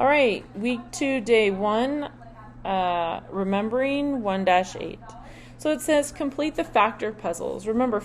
All right, week 2, day 1, remembering 1-8. So it says complete the factor puzzles. Remember,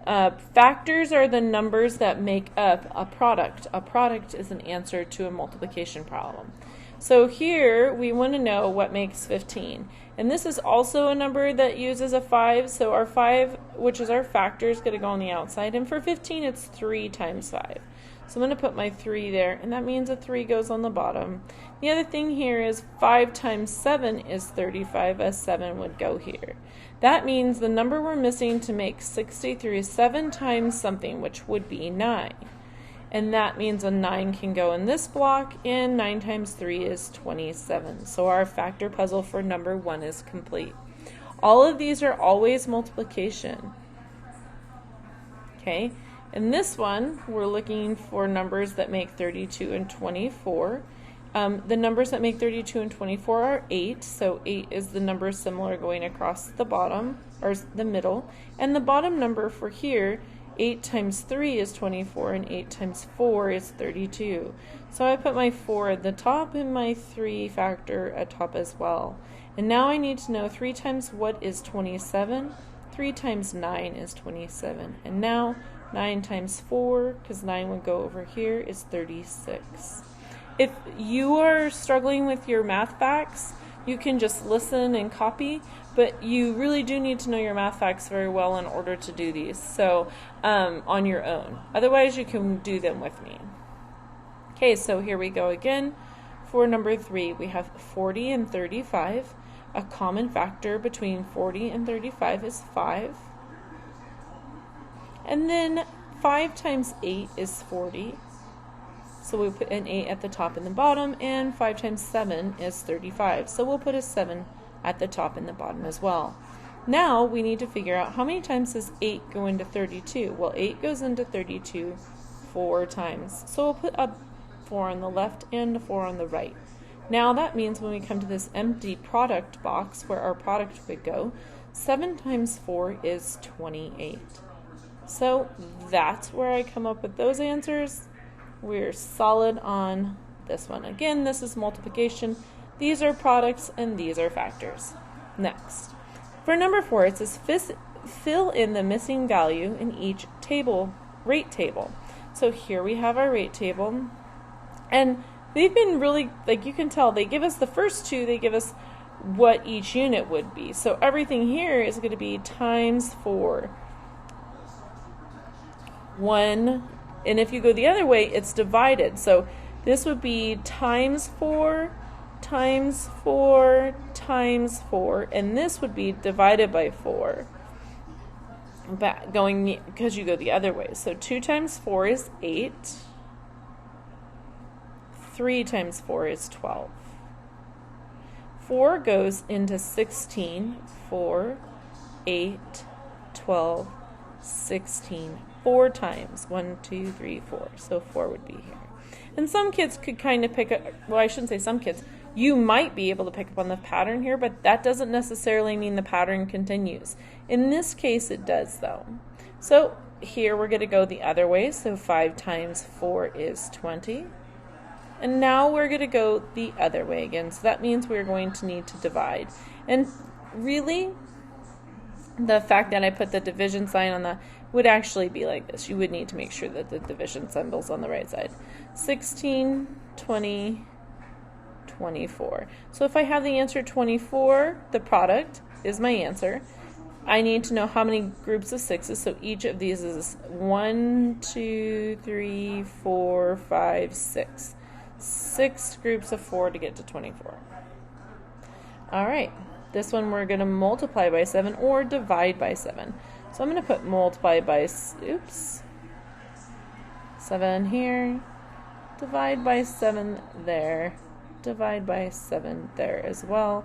factors are the numbers that make up a product. A product is an answer to a multiplication problem. So here we want to know what makes 15. And this is also a number that uses a 5. So our 5, which is our factor, is going to go on the outside. And for 15, it's 3 times 5. So I'm going to put my 3 there, and that means a 3 goes on the bottom. The other thing here is 5 times 7 is 35. A 7 would go here. That means the number we're missing to make 63 is 7 times something, which would be 9. And that means a 9 can go in this block, and 9 times 3 is 27. So our factor puzzle for number 1 is complete. All of these are always multiplication. Okay, in this one, we're looking for numbers that make 32 and 24. The numbers that make 32 and 24 are 8, so 8 is the number similar going across the bottom, or the middle. And the bottom number for here, 8 times 3 is 24, and 8 times 4 is 32. So I put my 4 at the top and my 3 factor at top as well. And now I need to know 3 times what is 27? 3 times 9 is 27. And now 9 times 4, because 9 would go over here, is 36. If you are struggling with your math facts, you can just listen and copy, but you really do need to know your math facts very well in order to do these, so on your own. Otherwise, you can do them with me. Okay, so here we go again. For number 3, we have 40 and 35. A common factor between 40 and 35 is 5. And then 5 times 8 is 40. So we put an 8 at the top and the bottom, and 5 times 7 is 35. So we'll put a 7 at the top and the bottom as well. Now we need to figure out how many times does 8 go into 32? Well, 8 goes into 32 4 times. So we'll put a 4 on the left and a 4 on the right. Now that means when we come to this empty product box where our product would go, 7 times 4 is 28. So that's where I come up with those answers. We're solid on this one. Again, this is multiplication. These are products and these are factors. Next. For number 4, it says fill in the missing value in each rate table. So here we have our rate table. And they've been really, like you can tell, they give us the first 2, they give us what each unit would be. So everything here is going to be times 4. 1, and if you go the other way, it's divided. So this would be times 4, times 4, times 4, and this would be divided by 4. Going because you go the other way. So 2 times 4 is 8. 3 times 4 is 12. 4 goes into 16. 4, 8, 12, 16. 4 times. 1, 2, 3, 4. So 4 would be here. And some kids could kind of pick up, well, I shouldn't say some kids. You might be able to pick up on the pattern here, but that doesn't necessarily mean the pattern continues. In this case, it does, though. So here we're going to go the other way. So 5 times 4 is 20. And now we're going to go the other way again. So that means we're going to need to divide. And really, the fact that I put the division sign on the would actually be like this. You would need to make sure that the division symbol's on the right side. 16, 20, 24. So if I have the answer 24, the product is my answer. I need to know how many groups of 6s. So each of these is 1, 2, 3, 4, 5, 6. 6 groups of 4 to get to 24. All right. This one we're going to multiply by 7 or divide by 7. So I'm going to put multiply by, 7 here, divide by 7 there, divide by 7 there as well.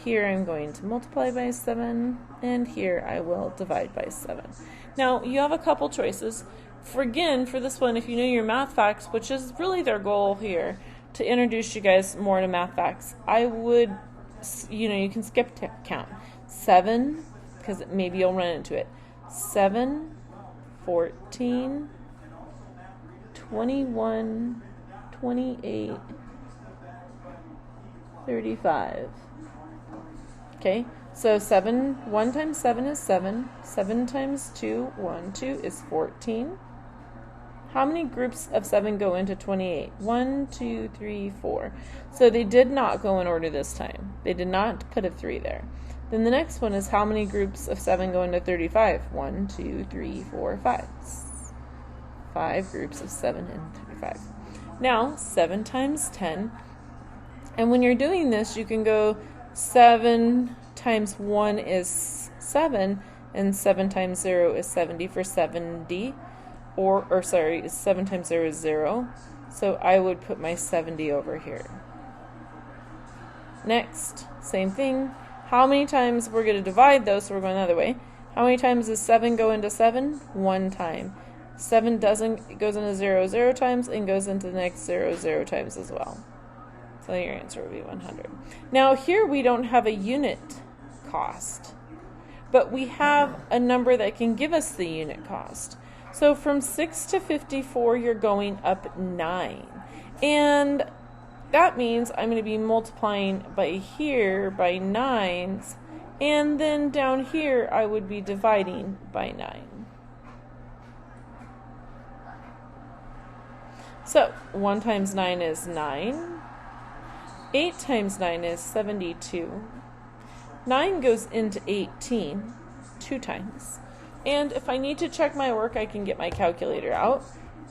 Here I'm going to multiply by 7, and here I will divide by 7. Now you have a couple choices. For this one, if you know your math facts, which is really their goal here, to introduce you guys more to math facts, I would, you can skip count. 7, because maybe you'll run into it. 7, 14, 21, 28, 35. Okay, so 1 times 7 is 7. 7 times 2, 2 is 14. How many groups of 7 go into 28? 1, 2, 3, 4. So they did not go in order this time. They did not put a 3 there. Then the next one is how many groups of 7 go into 35? 1, 2, 3, 4, 5. 5 groups of 7 in 35. Now, 7 times 10. And when you're doing this, you can go 7 times 1 is 7, and 7 times 0 is 70 for 70. Or 7 times 0 is 0. So I would put my 70 over here. Next, same thing. How many times we're going to divide those? So we're going the other way. How many times does 7 go into 7? 1 time. 7 doesn't. It goes into 0 0 times and goes into the next 0 0 times as well. So your answer would be 100. Now here we don't have a unit cost, but we have a number that can give us the unit cost. So from 6 to 54, you're going up 9. And that means I'm going to be multiplying by here by 9s. And then down here, I would be dividing by 9. So 1 times 9 is 9. 8 times 9 is 72. 9 goes into 18 2 times. And if I need to check my work, I can get my calculator out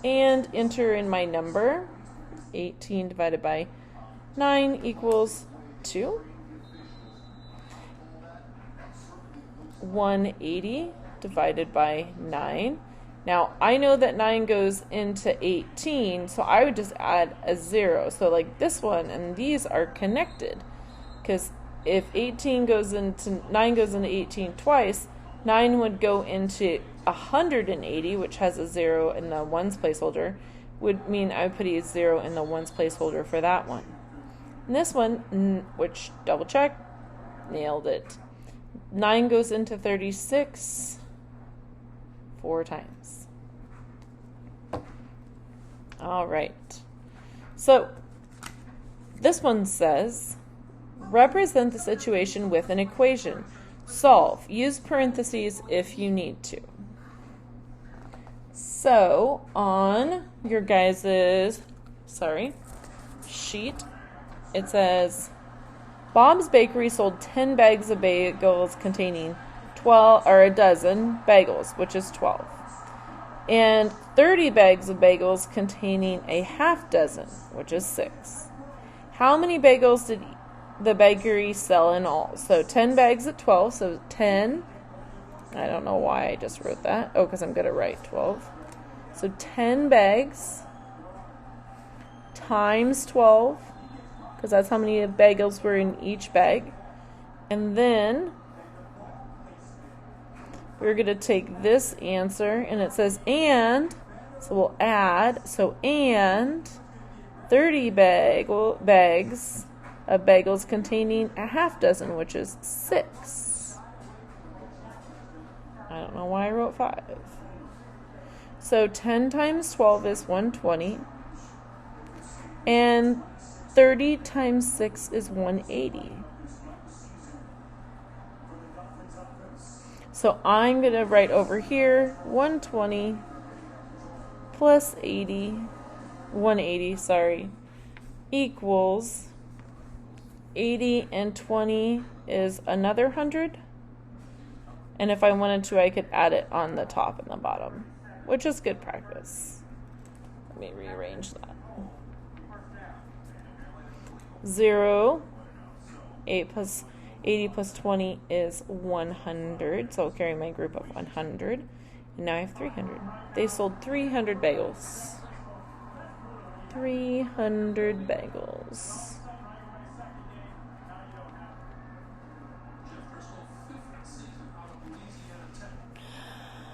and enter in my number. 18 divided by 9 equals 2. 180 divided by 9. Now, I know that 9 goes into 18, so I would just add a 0. So like this one and these are connected, because if 9 goes into 18 twice, 9 would go into 180, which has a 0 in the ones placeholder, would mean I would put a 0 in the ones placeholder for that one. And this one, which double check, nailed it. 9 goes into 36 4 times. All right. So this one says, represent the situation with an equation. Solve. Use parentheses if you need to. So on your guys' sheet, it says Bob's Bakery sold 10 bags of bagels containing 12 or a dozen bagels, which is 12, and 30 bags of bagels containing a half dozen, which is 6. How many bagels did the bakery sell in all? So 10 bags at 12, so 10. I don't know why I just wrote that. Oh, because I'm going to write 12. So 10 bags times 12, because that's how many bagels were in each bag. And then we're going to take this answer, and it says and, so we'll add, so and 30 bags of bagels containing a half dozen, which is 6. I don't know why I wrote 5. So 10 times 12 is 120. And 30 times 6 is 180. So I'm going to write over here 120 plus 180, equals 80 and 20 is another 100. And if I wanted to, I could add it on the top and the bottom, which is good practice. Let me rearrange that. 0, 80 plus 20 is 100, so I'll carry my group of 100. And now I have 300. They sold 300 bagels. 300 bagels.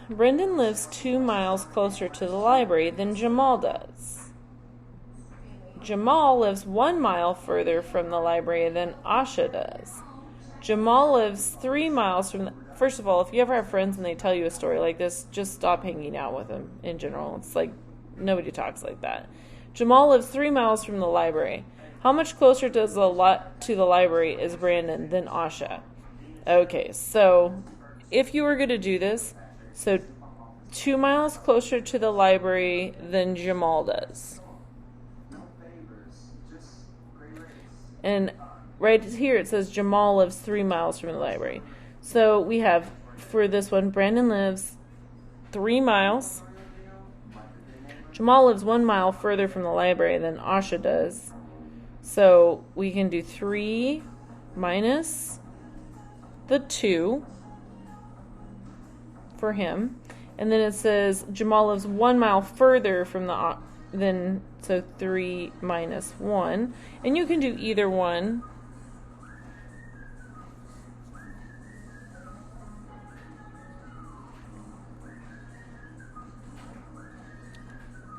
Brendan lives 2 miles closer to the library than Jamal does. Jamal lives 1 mile further from the library than Asha does. Jamal lives 3 miles from the... First of all, if you ever have friends and they tell you a story like this, just stop hanging out with them in general. It's like nobody talks like that. Jamal lives 3 miles from the library. How much closer to the library is Brandon than Asha? Okay, so if you were going to do this, so 2 miles closer to the library than Jamal does. And right here it says Jamal lives 3 miles from the library. So we have, for this one, Brandon lives 3 miles. Jamal lives 1 mile further from the library than Asha does. So we can do 3 minus the 2 for him. And then it says Jamal lives 1 mile further from so 3 minus 1. And you can do either one.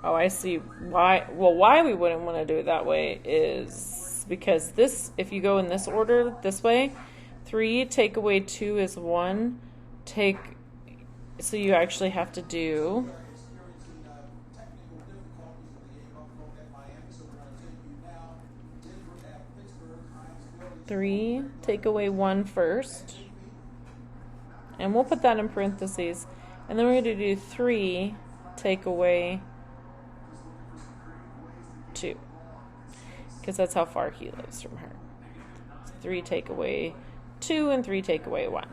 Oh, I see why. Well, why we wouldn't want to do it that way is because this, if you go in this order, this way, 3 take away 2 is 1. So you actually have to do 3 take away 1 first. And we'll put that in parentheses. And then we're going to do 3 take away 2. Because that's how far he lives from her. So 3 take away 2 and 3 take away 1.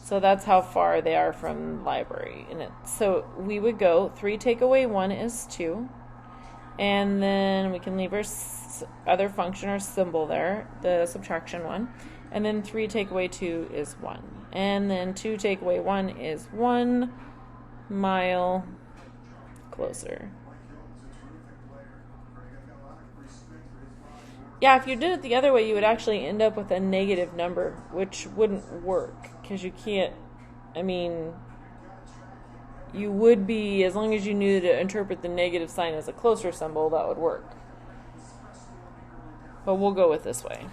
So that's how far they are from the library. So we would go 3 take away 1 is 2. And then we can leave our other function or symbol there, the subtraction one. And then 3 take away 2 is 1. And then 2 take away 1 is 1 mile closer. Yeah, if you did it the other way, you would actually end up with a negative number, which wouldn't work, because you can't, you would be, as long as you knew to interpret the negative sign as a closer symbol, that would work. But we'll go with this way.